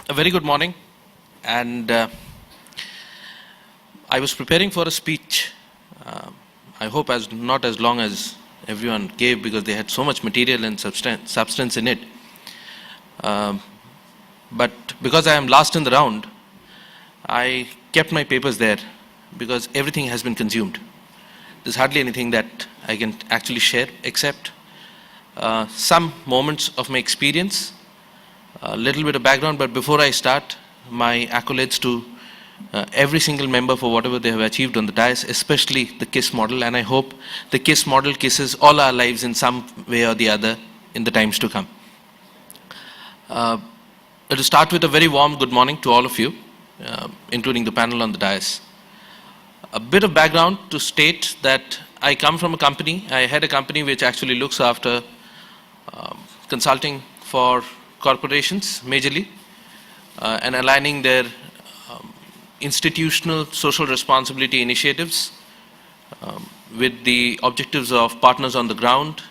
A very good morning, and I was preparing for a speech. I hope not as long as everyone gave, because they had so much material and substance in it. But because I am last in the round, I kept my papers there because everything has been consumed. There's hardly anything that I can actually share except some moments of my experience, a little bit of background. But before I start, my accolades to every single member for whatever they have achieved on the dais, especially the KISS model, and I hope the KISS model kisses all our lives in some way or the other in the times to come. To start with, a very warm good morning to all of you, including the panel on the dais. A bit of background to state that I come from a company. I had a company which actually looks after consulting for corporations majorly, and aligning their institutional social responsibility initiatives with the objectives of partners on the ground.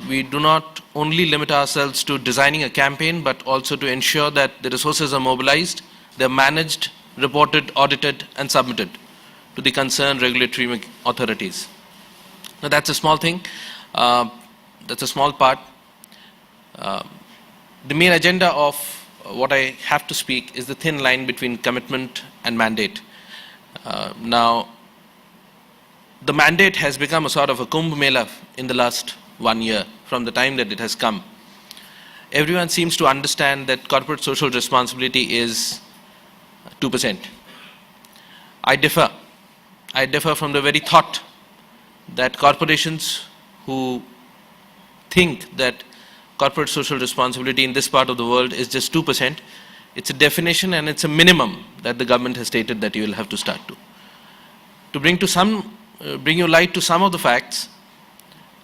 We do not only limit ourselves to designing a campaign, but also to ensure that the resources are mobilized, they're managed, reported, audited, and submitted to the concerned regulatory authorities. Now that's a small thing. That's a small part. The main agenda of what I have to speak is the thin line between commitment and mandate. Now, the mandate has become a sort of a Kumbh Mela in the last 1 year from the time that it has come. Everyone seems to understand that corporate social responsibility is 2%. I differ. I differ from the very thought that corporations who think that corporate social responsibility in this part of the world is just 2%. It's a definition and it's a minimum that the government has stated that you will have to start to. To bring you light to some of the facts,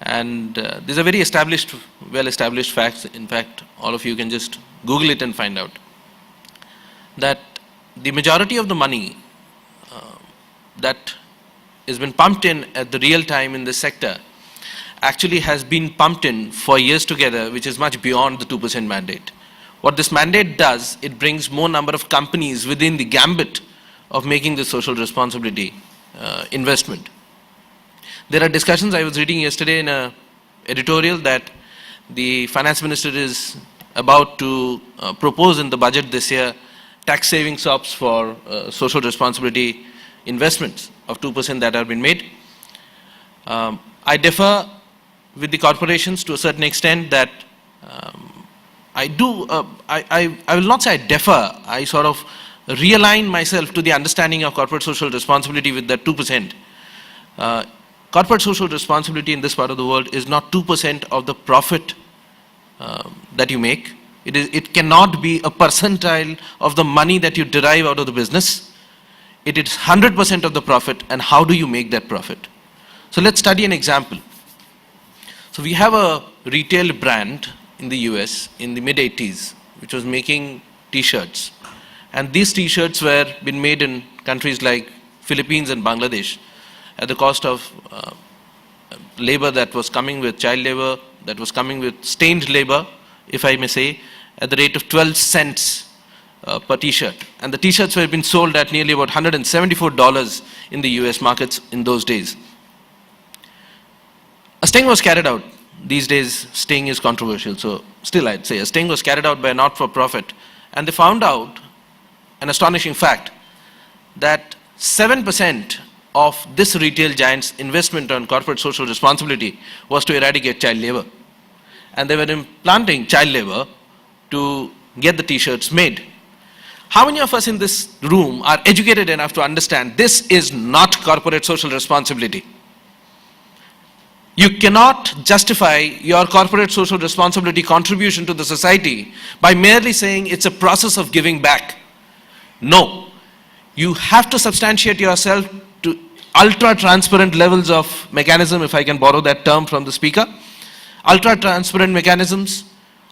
and these are very established, well-established facts. In fact, all of you can just Google it and find out that the majority of the money that has been pumped in at the real time in this sector actually has been pumped in for years together, which is much beyond the 2% mandate. What this mandate does, it brings more number of companies within the gambit of making the social responsibility investment. There are discussions. I was reading yesterday in an editorial that the finance minister is about to propose in the budget this year tax saving SOPs for social responsibility investments of 2% that have been made. I differ with the corporations to a certain extent that I will not say I differ, I sort of realign myself to the understanding of corporate social responsibility with that 2%. Corporate social responsibility in this part of the world is not 2% of the profit that you make. It cannot be a percentile of the money that you derive out of the business. It is 100% of the profit, and how do you make that profit? So let's study an example. So we have a retail brand in the US in the mid-80s, which was making t-shirts. And these t-shirts were been made in countries like Philippines and Bangladesh at the cost of labor that was coming with child labor, that was coming with stained labor, if I may say, at the rate of 12 cents per t-shirt. And the t-shirts were being sold at nearly about $174 in the US markets in those days. A sting was carried out. These days, sting is controversial, so still I'd say a sting was carried out by a not-for-profit, and they found out an astonishing fact that 7% of this retail giant's investment on corporate social responsibility was to eradicate child labor. And they were implanting child labor to get the t-shirts made. How many of us in this room are educated enough to understand this is not corporate social responsibility? You cannot justify your corporate social responsibility contribution to the society by merely saying it's a process of giving back. No. You have to substantiate yourself to ultra-transparent levels of mechanism, if I can borrow that term from the speaker. Ultra-transparent mechanisms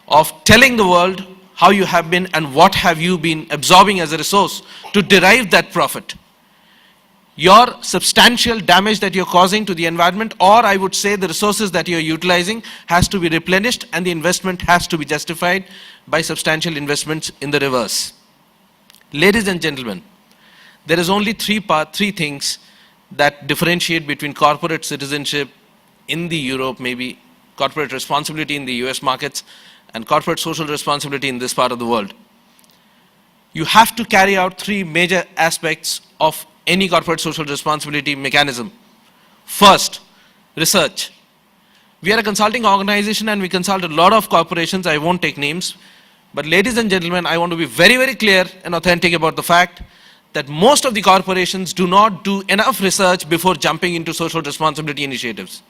of telling the world how you have been and what have you been absorbing as a resource to derive that profit. your substantial damage that you're causing to the environment, or I would say the resources that you're utilizing, has to be replenished, and the investment has to be justified by substantial investments in the reverse. Ladies and gentlemen, there is only three things that differentiate between corporate citizenship in the Europe, maybe corporate responsibility in the US markets, and corporate social responsibility in this part of the world. You have to carry out three major aspects of any corporate social responsibility mechanism. First, research. We are a consulting organization and we consult a lot of corporations. I won't take names. But ladies and gentlemen, I want to be very, very clear and authentic about the fact that most of the corporations do not do enough research before jumping into social responsibility initiatives.